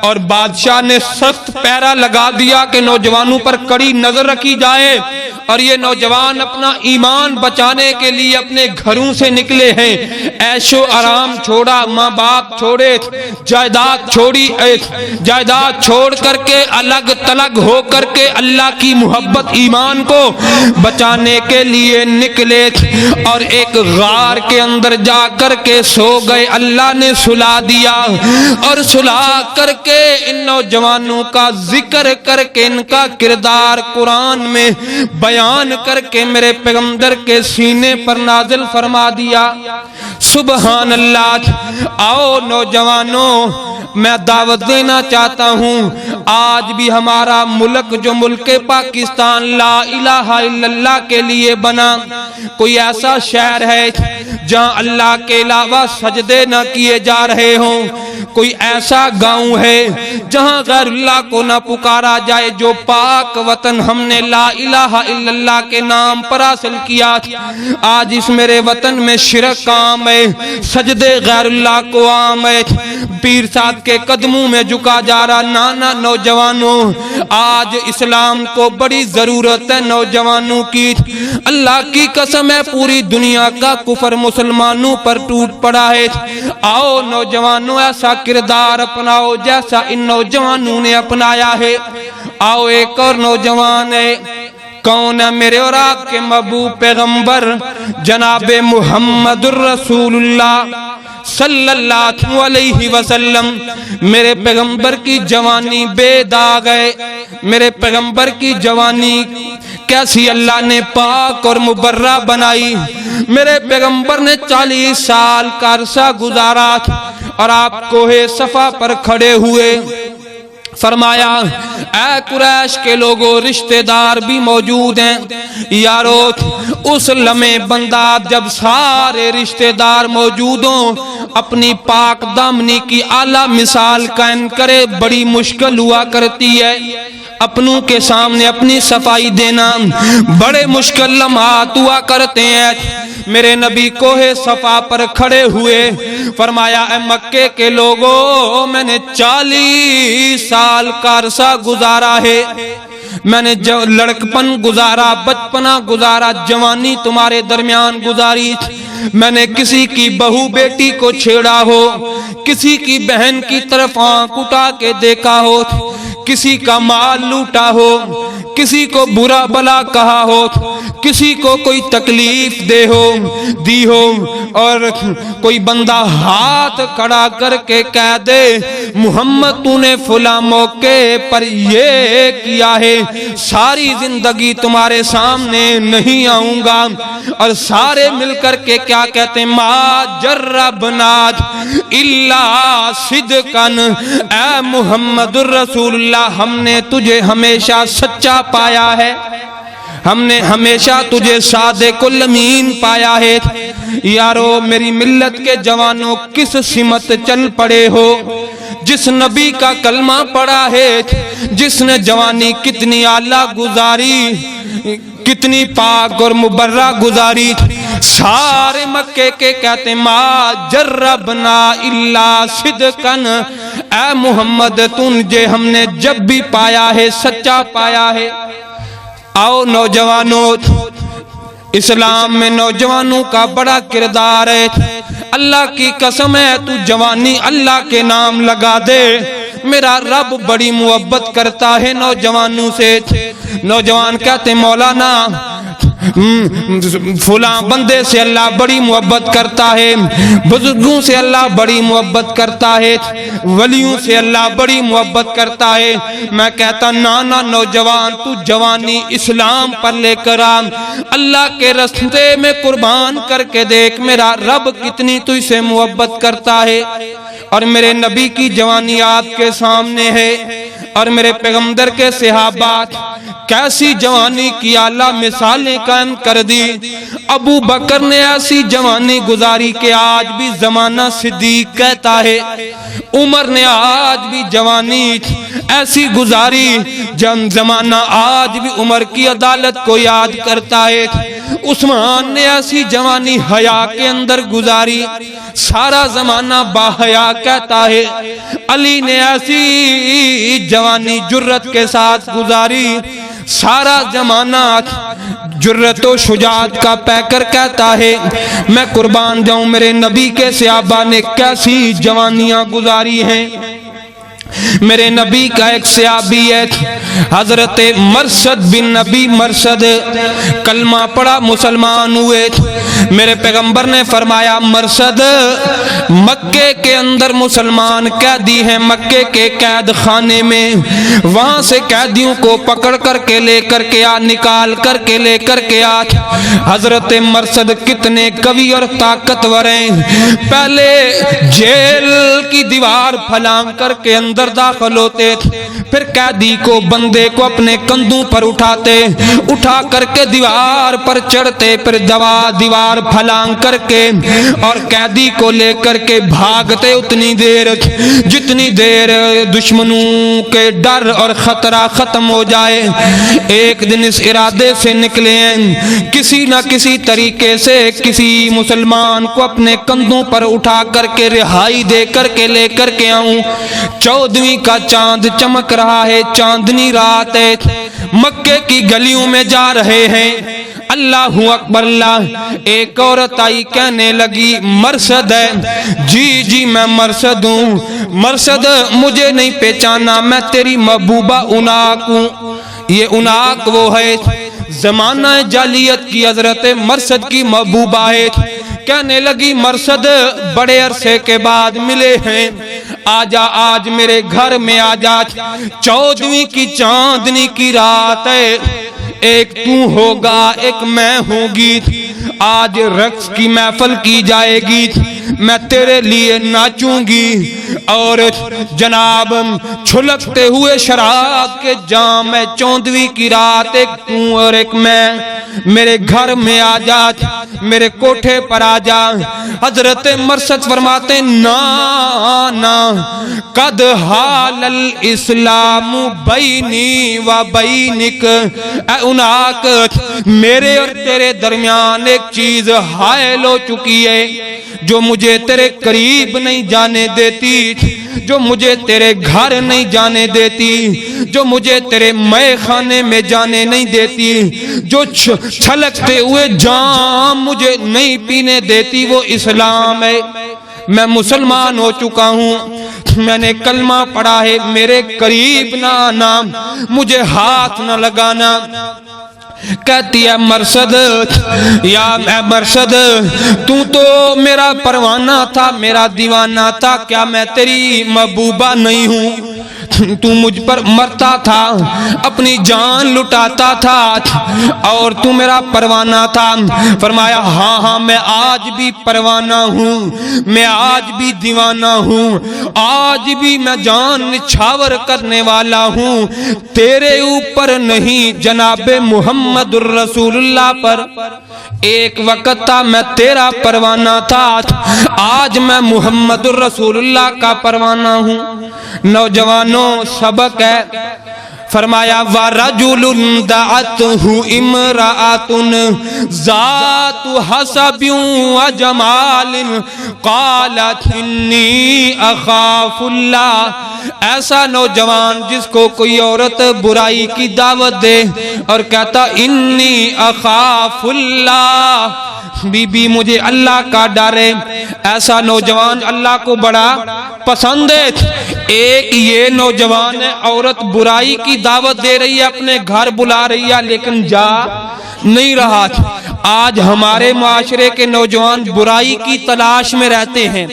اور بادشاہ نے سخت پیرا لگا دیا کہ نوجوانوں پر کڑی نظر رکھی جائے، اور یہ نوجوان اپنا ایمان بچانے کے لیے اپنے گھروں سے نکلے ہیں، عیش و آرام چھوڑا، ماں باپ چھوڑے، جائیداد چھوڑی، جائیداد چھوڑ کر کے الگ تلگ ہو کر کے اللہ کی محبت ایمان کو بچانے کے لیے نکلے، اور ایک غار کے اندر جا کر کے سو گئے۔ اللہ نے سلا دیا، اور سلا کر کے ان نوجوانوں کا ذکر کر کے ان کا کردار قرآن میں بیان کر کے میرے پیغمبر کے سینے پر نازل فرما دیا۔ سبحان اللہ۔ آؤ نوجوانوں، میں دعوت دینا چاہتا ہوں، آج بھی ہمارا ملک جو ملک پاکستان لا الہ الا اللہ کے لیے بنا، کوئی ایسا شہر ہے جہاں اللہ کے علاوہ سجدے نہ کیے جا رہے ہوں؟ کوئی ایسا گاؤں ہے جہاں غیر اللہ کو نہ پکارا جائے؟ جو پاک وطن ہم نے لا الہ الا اللہ کے نام پر حاصل کیا، آج اس میرے وطن میں شرک عام ہے، سجدے غیر اللہ کو عام ہے، پیر صاحب کے قدموں میں جھکا جا رہا۔ نانا نوجوانوں، آج اسلام کو بڑی ضرورت ہے نوجوانوں کی۔ اللہ کی قسم ہے پوری دنیا کا کفر مسلمانوں پر ٹوٹ پڑا ہے۔ آؤ نوجوانوں، ایسا کردار اپناؤ جیسا ان نوجوانوں نے اپنایا ہے۔ آؤ ایک اور نوجوان ہے، کون ہے؟ میرے اور آپ کے محبوب پیغمبر جناب محمد الرسول اللہ صلی اللہ علیہ وسلم۔ میرے پیغمبر کی جوانی بے داغ ہے، میرے پیغمبر کی جوانی کیسی اللہ نے پاک اور مبرہ بنائی۔ میرے پیغمبر نے 40 سال کا عرصہ گزارا، اور آپ کوہ صفا پر کھڑے ہوئے، فرمایا اے قریش کے لوگوں، رشتہ دار بھی موجود ہیں یارو، اس لمحے بندہ جب سارے رشتہ دار موجود ہوں، اپنی پاک دامنی کی اعلیٰ مثال قائم کرے بڑی مشکل ہوا کرتی ہے۔ اپنوں کے سامنے اپنی صفائی دینا بڑے مشکل لمحات ہوا کرتے ہیں۔ میرے نبی کوہ صفا پر کھڑے ہوئے، فرمایا اے مکے کے لوگوں، میں نے 40 سال کا عرصہ گزارا ہے، میں نے لڑکپن گزارا، بچپنا گزارا، جوانی تمہارے درمیان گزاری، میں نے کسی کی بہو بیٹی کو چھیڑا ہو، کسی کی بہن کی طرف آنکھ اٹھا کے دیکھا ہو، کسی کا مال لوٹا ہو، کسی کو برا بلا کہا ہو، کسی کو کوئی تکلیف دی ہو، اور کوئی بندہ ہاتھ کھڑا کر کے کہہ دے محمد تو نے فلاں موقع پر یہ کیا ہے، ساری زندگی تمہارے سامنے نہیں آؤں گا، اور سارے مل کر کے کیا کہتے ہیں؟ ما جربنا الا صدقا، اے محمد الرسول اللہ، ہم نے تجھے ہمیشہ سچا پایا ہے، ہم نے ہمیشہ تجھے صادق الامین پایا ہے۔ یارو میری ملت کے جوانوں، کس سمت چل پڑے ہو؟ جس نبی کا کلمہ پڑھا ہے، جس نے جوانی کتنی اعلیٰ گزاری، کتنی پاک اور مبرہ گزاری، سارے مکے کے کہتے ما جربنا الا صدقا، اے محمد تجھے ہم نے جب بھی پایا ہے سچا پایا ہے۔ آؤ نوجوانوں، اسلام میں نوجوانوں کا بڑا کردار ہے۔ اللہ کی قسم ہے تو جوانی اللہ کے نام لگا دے، میرا رب بڑی محبت کرتا ہے نوجوانوں سے۔ نوجوان کہتے مولانا فلاں بندے سے اللہ بڑی محبت کرتا ہے، بزرگوں سے اللہ بڑی محبت کرتا ہے، ولیوں سے اللہ بڑی محبت کرتا ہے۔ میں کہتا نانا نوجوان، تو جوانی اسلام پر لے کر آ، اللہ کے راستے میں قربان کر کے دیکھ میرا رب کتنی تجھ سے محبت کرتا ہے۔ اور میرے نبی کی جوانی آپ کے سامنے ہے، اور میرے پیغمبر کے صحابات کیسی جوانی کی اعلیٰ مثالیں قائم کر دی۔ ابو بکر نے ایسی جوانی گزاری کہ آج بھی زمانہ صدیق کہتا ہے، عمر نے آج بھی جوانی ایسی گزاری جب زمانہ آج بھی عمر کی عدالت کو یاد کرتا ہے، عثمان نے ایسی جوانی حیا کے اندر گزاری، سارا زمانہ باحیا کہتا ہے، علی نے ایسی جوانی جرت کے ساتھ گزاری، سارا زمانہ جرت و شجاعت کا پیکر کہتا ہے۔ میں قربان جاؤں میرے نبی کے صحابہ نے کیسی جوانیاں گزاری ہیں۔ میرے نبی کا ایک صحابی ہے حضرت مرثد بن نبی مرثد، کلمہ پڑھا مسلمان ہوئے۔ میرے پیغمبر نے فرمایا مرثد مکے کے اندر مسلمان قیدی ہیں، مکے کے قید خانے میں، وہاں سے قیدیوں کو پکڑ کر کے لے کر کے آ، نکال کر کے لے کر کے آ۔ حضرت مرثد کتنے قوی اور طاقتور ہیں، پہلے جیل کی دیوار پھلانگ کر کے اندر داخل ہوتے، پھر قیدی کو بندے کو اپنے کندھوں پر اٹھاتے، اٹھا کر کے دیوار پر چڑھتے، پھر دیوار پھلانگ کر کے اور قیدی کو لے کر کے بھاگتے اتنی دیر جتنی دیر دشمنوں کے ڈر اور خطرہ ختم ہو جائے۔ ایک دن اس ارادے سے نکلے ہیں کسی نہ کسی طریقے سے کسی مسلمان کو اپنے کندھوں پر اٹھا کر کے رہائی دے کر کے لے کر کے آؤں۔ 14ویں کا چاند چمک رہا ہے، چاندنی رات ہے، مکے کی گلیوں میں جا رہے ہیں، اللہ اکبر اللہ۔ ایک عورت آئی کہنے لگی مرثد ہے، جی جی میں مرثد ہوں، مرثد مجھے نہیں پہچانا، میں تیری محبوبہ اناق ہوں۔ یہ اناق وہ ہے زمانہ جاہلیت کی حضرت مرثد کی محبوبہ ہے۔ کہنے لگی مرثد بڑے عرصے کے بعد ملے ہیں، آجا آج میرے گھر میں آجا، 14ویں کی چاندنی کی رات ہے، ایک تو ہوگا ایک میں ہوگی، آج رقص کی محفل کی جائے گی، میں تیرے لیے ناچوں گی، اور جناب چھلکتے ہوئے شراب کے جام میں 14ویں کی رات، ایک تو اور ایک میں، میرے گھر میں آجا، میرے کوٹھے پر آجا۔ حضرت مرثد فرماتے نا نا قد حال الاسلام بینی و بینک، اے اناق میرے اور تیرے درمیان ایک چیز حائل ہو چکی ہے جو مجھے تیرے قریب نہیں جانے دیتی، جو مجھے تیرے گھر نہیں جانے دیتی، جو مجھے تیرے مے خانے میں جانے نہیں دیتی، جو چھلکتے ہوئے جام مجھے نہیں پینے دیتی، وہ اسلام ہے۔ میں مسلمان ہو چکا ہوں، میں نے کلمہ پڑھا ہے، میرے قریب نہ آنا، مجھے ہاتھ نہ لگانا۔ کہتی ہے مرثد یا اے مرثد تو میرا پروانہ تھا، میرا دیوانہ تھا، کیا میں تیری محبوبہ نہیں ہوں؟ تو مجھ پر مرتا تھا، اپنی جان لٹاتا تھا، اور تو میرا پروانہ تھا۔ فرمایا ہاں ہاں میں آج بھی پروانہ ہوں، میں آج بھی دیوانہ ہوں، آج بھی میں جان نچھاور کرنے والا ہوں، تیرے اوپر نہیں جناب محمد الرسول اللہ پر۔ ایک وقت تھا میں تیرا پروانہ تھا، آج میں محمد الرسول اللہ کا پروانہ ہوں۔ نوجوانوں سبق ہے، فرمایا وَرَجُلٌ دَعَتْهُ امْرَأَةٌ ذَاتُ حَسَبٍ وَجَمَالٍ قَالَتْ إِنِّي أَخَافُ اللَّهَ، ایسا نوجوان جس کو کوئی عورت برائی کی دعوت دے اور کہتا انی اخاف اللہ، بی بی مجھے اللہ کا ڈر ہے، ایسا نوجوان اللہ کو بڑا پسند ہے۔ ایک یہ نوجوان ہے، عورت برائی کی دعوت دے رہی ہے، اپنے گھر بلا رہی ہے، لیکن جا نہیں رہا۔ آج ہمارے معاشرے کے نوجوان برائی کی تلاش میں رہتے ہیں،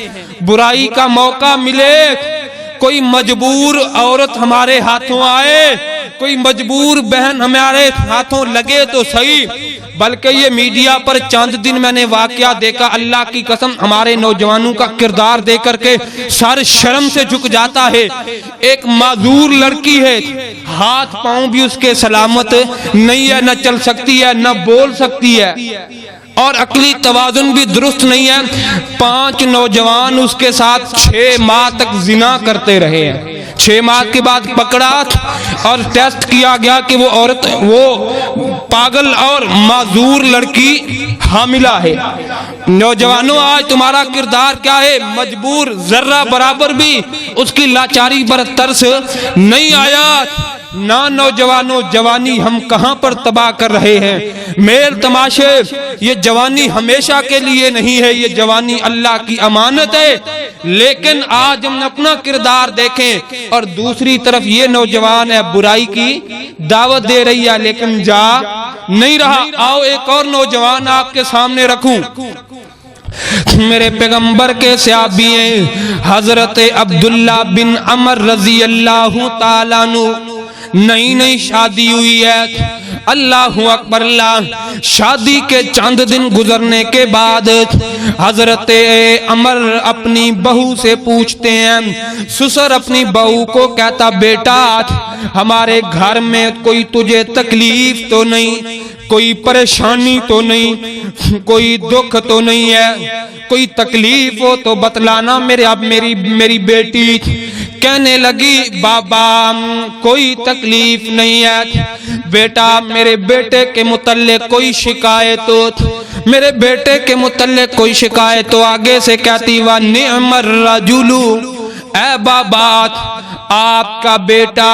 برائی کا موقع ملے، کوئی مجبور عورت ہمارے ہاتھوں آئے کوئی مجبور بہن ہمارے ہاتھوں لگے تو صحیح، بلکہ یہ میڈیا پر چند دن میں نے واقعہ دیکھا، اللہ کی قسم ہمارے نوجوانوں کا کردار دیکھ کر کے سر شرم سے جھک جاتا ہے۔ ایک معذور لڑکی ہے، ہاتھ پاؤں بھی اس کے سلامت نہیں ہے، نہ چل سکتی ہے نہ بول سکتی ہے، اور عقلی توازن بھی درست نہیں ہے۔ 5 نوجوان اس کے ساتھ 6 ماہ تک زنا کرتے رہے ہیں۔ 6 ماہ کے بعد پکڑا اور ٹیسٹ کیا گیا کہ وہ عورت، وہ پاگل اور معذور لڑکی حاملہ ہے۔ نوجوانوں، آج تمہارا کردار کیا ہے؟ مجبور، ذرہ برابر بھی اس کی لاچاری پر ترس نہیں آیا۔ نہ نوجوانوں، جوانی ہم کہاں پر تباہ کر رہے ہیں؟ میل تماشے، یہ جوانی ہمیشہ کے لیے نہیں ہے، یہ جوانی اللہ کی امانت ہے۔ لیکن آج ہم اپنا کردار دیکھیں، اور دوسری طرف یہ نوجوان ہے برائی کی دعوت دے رہی ہے لیکن جا نہیں رہا۔ آؤ ایک اور نوجوان آپ کے سامنے رکھوں۔ میرے پیغمبر کے صحابی ہیں حضرت عبداللہ بن عمر رضی اللہ تعالیٰ عنہ، نئی شادی ہوئی ہے، اللہ اکبر اللہ۔ شادی کے چند دن گزرنے کے بعد حضرت عمر اپنی بہو سے پوچھتے ہیں، سسر اپنی بہو کو کہتا، بیٹا ہمارے گھر میں کوئی تجھے تکلیف تو نہیں، کوئی پریشانی تو نہیں، کوئی دکھ تو نہیں ہے، کوئی تکلیف ہو تو بتلانا میرے۔ اب میری بیٹی کہنے لگی، بابا کوئی تکلیف نہیں ہے بیٹا، میرے بیٹے کے متعلق کوئی شکایت ہو، میرے بیٹے کے متعلق کوئی شکایت ہو، آگے سے کہتی، وَنِعْمَ الرَّجُلُ، اے بابا آپ کا بیٹا،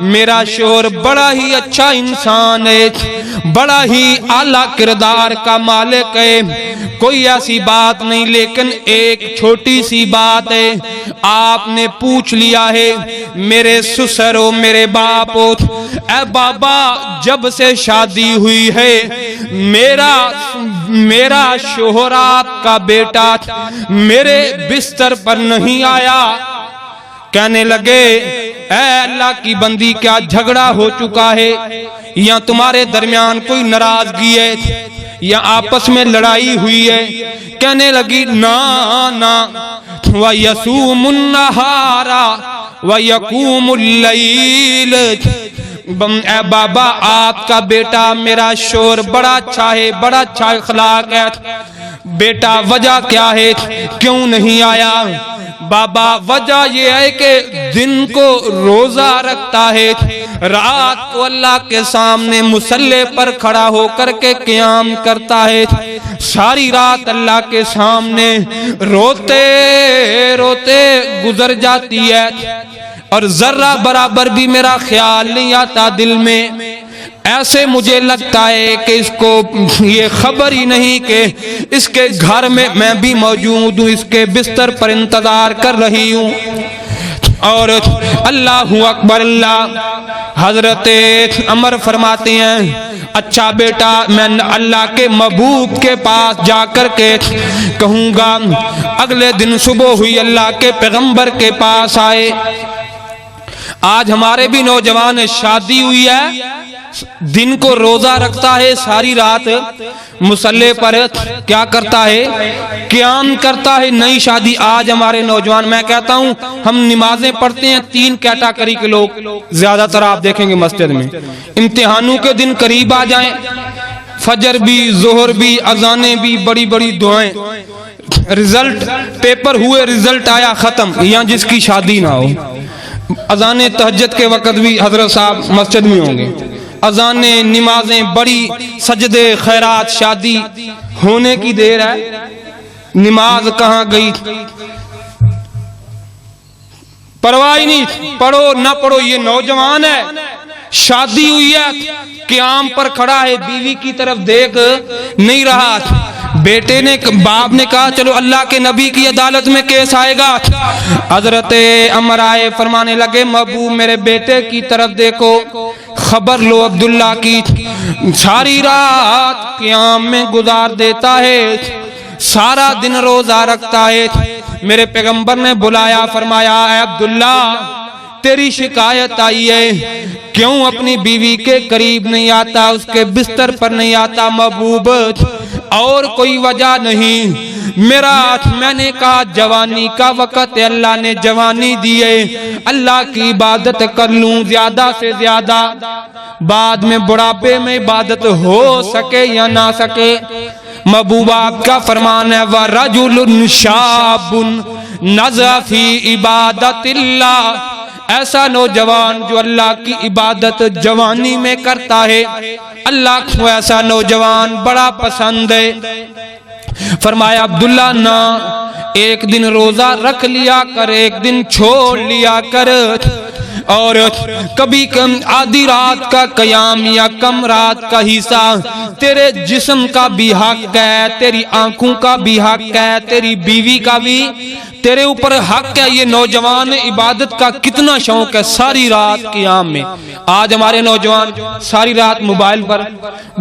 میرا شوہر بڑا ہی اچھا انسان ہے، بڑا ہی اعلیٰ کردار کا مالک ہے، کوئی ایسی بات نہیں، لیکن ایک چھوٹی سی بات ہے، آپ نے پوچھ لیا ہے میرے سسر ہو، میرے باپ ہو، اے بابا جب سے شادی ہوئی ہے میرا شوہر آپ کا بیٹا میرے بستر پر نہیں آیا۔ کہنے لگے، اے اللہ کی بندی، کیا جھگڑا ہو چکا ہے یا تمہارے درمیان کوئی ناراضگی ہے یا آپس میں لڑائی ہوئی ہے؟ کہنے لگی، نا وَيَصُومُ النَّهَارَ وَيَقُومُ اللَّيْلَ، اے بابا آپ کا بیٹا، میرا شوہر بڑا اچھا ہے، بڑا اچھا اخلاق ہے، بیٹا وجہ کیا ہے، کیوں نہیں آیا؟ بابا وجہ یہ ہے کہ دن کو روزہ رکھتا ہے، رات کو اللہ کے سامنے مصلی پر کھڑا ہو کر کے قیام کرتا ہے، ساری رات اللہ کے سامنے روتے روتے گزر جاتی ہے، اور ذرہ برابر بھی میرا خیال نہیں آتا دل میں۔ ایسے مجھے لگتا ہے کہ اس کو یہ خبر ہی نہیں کہ اس کے گھر میں میں بھی موجود ہوں، اس کے بستر پر انتظار کر رہی ہوں۔ اور اللہ اکبر اللہ، حضرت عمر فرماتے ہیں، اچھا بیٹا میں اللہ کے محبوب کے پاس جا کر کے کہوں گا۔ اگلے دن صبح ہوئی، اللہ کے پیغمبر کے پاس آئے۔ آج ہمارے بھی نوجوان شادی ہوئی ہے، دن کو روزہ رکھتا ہے، ساری رات مصلی پر کیا کرتا ہے؟ قیام کرتا ہے۔ نئی شادی آج ہمارے نوجوان، میں کہتا ہوں ہم نمازیں پڑھتے ہیں، 3 کیٹاگری کے لوگ زیادہ تر آپ دیکھیں گے مسجد میں۔ امتحانوں کے دن قریب آ جائیں، فجر بھی، ظہر بھی، اذانیں بھی، بڑی بڑی دعائیں، رزلٹ پیپر ہوئے، رزلٹ آیا، ختم، یا جس کی شادی نہ ہو، اذانیں تہجد کے وقت بھی حضرت صاحب مسجد میں ہوں گے، اذانیں، نمازیں، بڑی سجدے، خیرات، شادی ہونے کی دیر ہے، نماز کہاں گئی؟ پرواہ نہیں، پڑھو نہ پڑھو، یہ نوجوان ہے، شادی ہوئی ہے، قیام پر کھڑا ہے، بیوی کی طرف دیکھ نہیں رہا۔ بیٹے نے، باپ نے کہا چلو اللہ کے نبی کی عدالت میں کیس آئے گا۔ حضرت عمر آئے، فرمانے لگے، محبوب میرے بیٹے کی طرف دیکھو، خبر لو عبداللہ کی، ساری رات قیام میں گزار دیتا ہے، سارا دن روزہ رکھتا ہے۔ میرے پیغمبر نے بلایا، فرمایا، اے عبداللہ تیری شکایت آئی ہے کیوں اپنی بیوی کے قریب نہیں آتا, اس کے بستر پر نہیں آتا محبوب, اور کوئی وجہ نہیں. میں نے کہا جوانی کا وقت ہے, اللہ نے جوانی دی ہے, اللہ کی عبادت کر لوں زیادہ سے زیادہ, بعد میں بڑھاپے میں عبادت ہو سکے یا نہ سکے. محبوب آپ کا فرمان ہے وَرَجُلٌ شَابٌ نَزَعَ فِي عِبَادَةِ اللَّهِ, ایسا نوجوان جو اللہ کی عبادت جوانی میں کرتا ہے, اللہ کو ایسا نوجوان بڑا پسند ہے. فرمایا عبداللہ نہ, ایک دن روزہ رکھ لیا کر, ایک دن چھوڑ لیا کر, اور کبھی کم آدھی رات کا قیام یا کم رات کا حصہ, تیرے جسم کا بھی حق ہے, تیری آنکھوں کا بھی حق ہے, تیری بیوی کا بھی تیرے اوپر حق ہے. یہ نوجوان عبادت کا کتنا شوق ہے, ساری رات قیام میں. آج ہمارے نوجوان ساری رات موبائل پر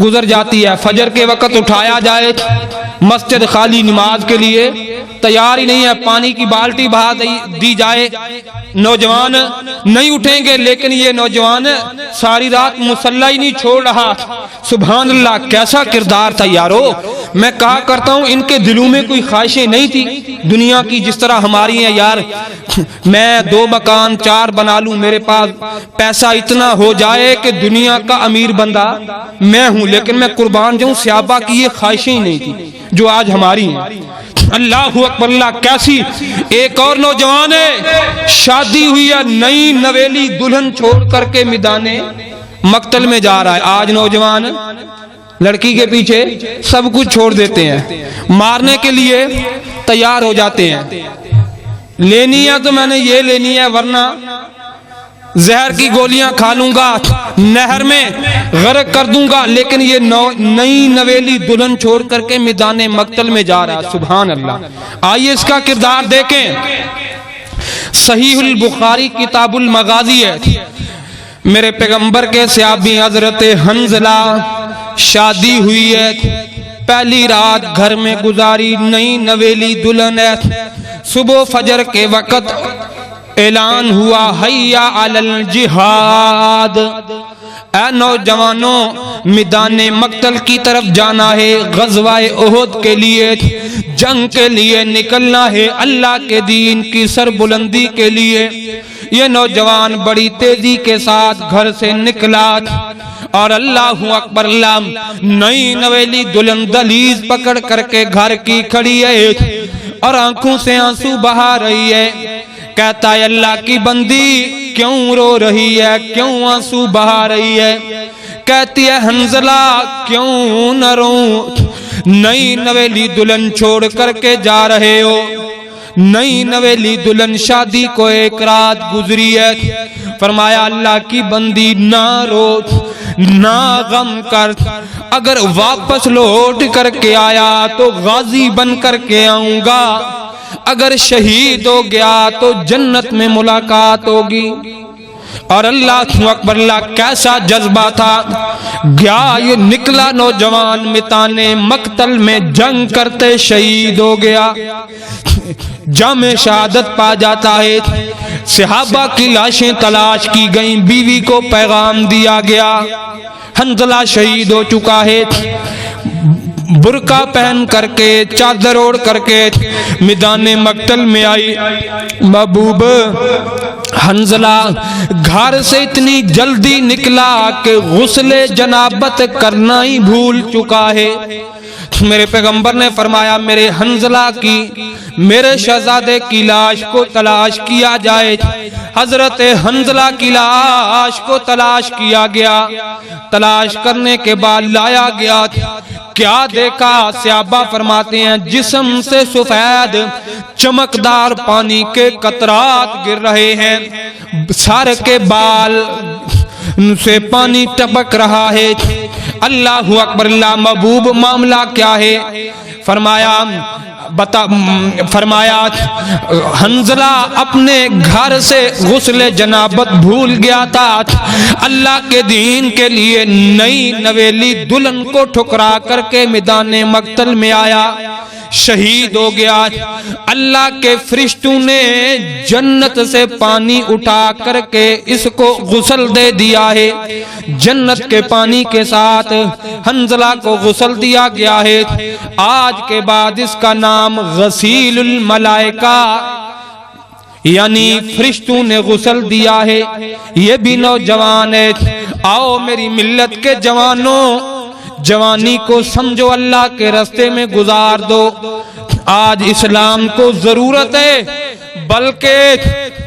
گزر جاتی ہے, فجر کے وقت اٹھایا جائے مسجد خالی نماز کے لیے تیار ہی نہیں ہے, پانی کی بالٹی بہا دی جائے نوجوان نہیں اٹھیں گے, لیکن یہ نوجوان ساری رات مصلی ہی نہیں چھوڑ رہا. سبحان اللہ, کیسا کردار تھا یارو. میں کہا کرتا ہوں ان کے دلوں میں کوئی خواہشیں نہیں تھی دنیا کی جس طرح ہماری ہیں. یار میں 2 مکان 4 بنا لوں, میرے پاس پیسہ اتنا ہو جائے کہ دنیا کا امیر بندہ میں ہوں, لیکن میں قربان جاؤں صحابہ کی یہ خواہشیں ہی نہیں تھی جو آج ہماری ہیں. اللہ اکبر اللہ. کیسی ایک اور نوجوان ہے, شادی ہوئی ہے, نئی نویلی دلہن چھوڑ کر کے میدان مقتل میں جا رہا ہے. آج نوجوان لڑکی کے پیچھے سب کچھ چھوڑ دیتے ہیں, مارنے کے لیے تیار ہو جاتے ہیں. لینی ہے تو میں نے یہ لینی ہے, ورنہ زہر کی گولیاں کھا لوں گا, نہر میں غرق کر دوں گا. لیکن یہ نئی نویلی دلہن چھوڑ کر کے میدان مقتل میں جا رہا. سبحان اللہ. آئیے اس کا کردار دیکھیں. صحیح البخاری کتاب المغازی ہے. میرے پیغمبر کے صحابی حضرت حنظلہ, شادی ہوئی ہے, پہلی رات گھر میں گزاری, نئی نویلی دلہن ہے. صبح فجر کے وقت اعلان ہوا حیا علی الجہاد, اے نوجوانوں میدان مقتل کی طرف جانا ہے, غزوہ احد کے لیے, جنگ کے لیے نکلنا ہے, اللہ کے دین کی سربلندی کے لیے. یہ نوجوان بڑی تیزی کے ساتھ گھر سے نکلا, اور اللہ اکبر اللہ, نئی نویلی دلہن دہلیز پکڑ کر کے گھر کی کھڑی ہے اور آنکھوں سے آنسو بہا رہی ہے. کہتا ہے اللہ کی بندی کیوں رو رہی ہے, کیوں آنسو بہا رہی ہے؟ کہتی ہے حنظلہ کیوں نہ روں, نئی نویلی دلہن چھوڑ کر کے جا رہے ہو. نئی نویلی دلہن شادی کو 1 رات گزری ہے. فرمایا اللہ کی بندی نہ رو, نہ غم کر, اگر واپس لوٹ کر کے آیا تو غازی بن کر کے آؤں گا, اگر شہید ہو گیا تو جنت میں ملاقات ہوگی. اور اللہ اکبر اللہ, کیسا جذبہ تھا. گیا یہ نکلا نوجوان میدان مقتل میں, جنگ کرتے شہید ہو گیا, جام شہادت پا جاتا ہے. صحابہ کی لاشیں تلاش کی گئیں, بیوی کو پیغام دیا گیا حنظلہ شہید ہو چکا ہے. برقع پہن کر کے, چادر اوڑھ کر کے میدان مقتل میں آئی. محبوب حنظلہ گھر سے اتنی جلدی نکلا کہ غسل جنابت کرنا ہی بھول چکا ہے. میرے پیغمبر نے فرمایا میرے حنظلہ کی, میرے شہزادے کی لاش کو تلاش کیا جائے. حضرت حنظلہ کی لاش کو تلاش کیا گیا, تلاش کرنے کے بعد لایا گیا. کیا دیکھا؟ صحابہ فرماتے ہیں جسم سے سفید چمکدار پانی کے قطرات گر رہے ہیں, سر کے بال سے پانی ٹپک رہا ہے. اللہ اکبر اللہ. محبوب معاملہ کیا ہے؟ فرمایا حنظلہ اپنے گھر سے غسل جنابت بھول گیا تھا, اللہ کے دین کے لیے نئی نویلی دلہن کو ٹھکرا کر کے میدان مقتل میں آیا, شہید ہو گیا۔ اللہ کے فرشتوں نے جنت سے پانی اٹھا کر کے اس کو غسل دے دیا ہے، جنت کے پانی کے ساتھ حنظلہ کو غسل دیا گیا ہے۔ آج کے بعد اس کا نام غسیل الملائکہ یعنی فرشتوں نے غسل دیا ہے۔ یہ بھی نوجوان ہے، آؤ میری ملت کے جوانوں، جوانی کو سمجھو، اللہ کے راستے میں گزار دو۔ آج اسلام کو ضرورت ہے، بلکہ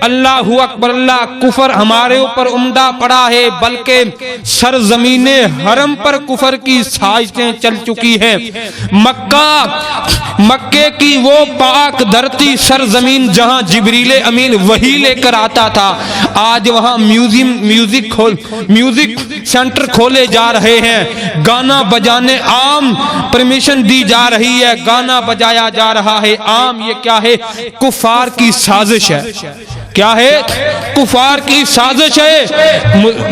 اللہ اکبر، اللہ کفر ہمارے اوپر عمدہ پڑا ہے، بلکہ سرزمین حرم پر کفر کی سازشیں چل چکی ہیں۔ مکے کی وہ پاک دھرتی سرزمین جہاں جبریل امین وحی لے کر آتا تھا، آج وہاں میوزک سینٹر کھولے جا رہے ہیں، گانا بجانے عام پرمیشن دی جا رہی ہے، گانا بجایا جا رہا ہے عام۔ یہ کیا ہے؟ کفار کی سازش ہے۔ کیا ہے؟ کفار کی سازش ہے۔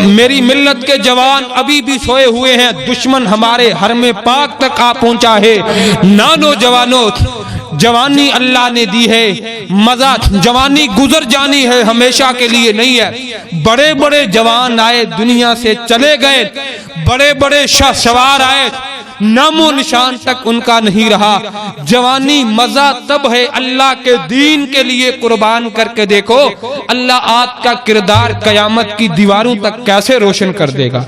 میری ملت کے جوان ابھی بھی سوئے ہوئے ہیں، دشمن ہمارے حرم پاک تک آ پہنچا ہے۔ نانو جوانو، جوانی اللہ نے دی ہے، مزہ جوانی گزر جانی ہے، ہمیشہ کے لیے نہیں ہے۔ بڑے بڑے جوان آئے، دنیا سے چلے گئے، بڑے بڑے شاہ سوار آئے، نام و نشان تک ان کا نہیں رہا۔ جوانی مزہ تب ہے اللہ کے دین کے لیے قربان کر کے دیکھو، اللہ آپ کا کردار قیامت کی دیواروں تک کیسے روشن کر دے گا۔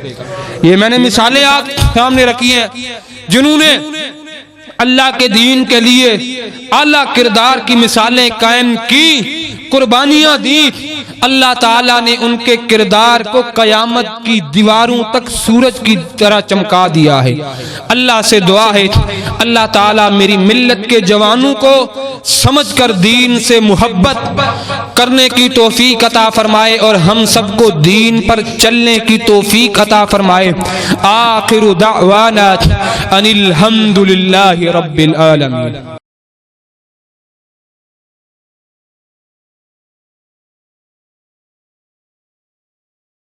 یہ میں نے مثالیں آپ سامنے رکھی ہیں، جنہوں نے اللہ کے دین کے لیے اعلیٰ کردار کی مثالیں قائم کی، قربانیاں دی، اللہ تعالیٰ نے ان کے کردار کو قیامت کی دیواروں تک سورج کی طرح چمکا دیا ہے۔ اللہ سے دعا ہے اللہ تعالیٰ میری ملت کے جوانوں کو سمجھ کر دین سے محبت کرنے کی توفیق عطا فرمائے اور ہم سب کو دین پر چلنے کی توفیق عطا فرمائے۔ آخر دعوانا ان الحمد للہ رب العالمین۔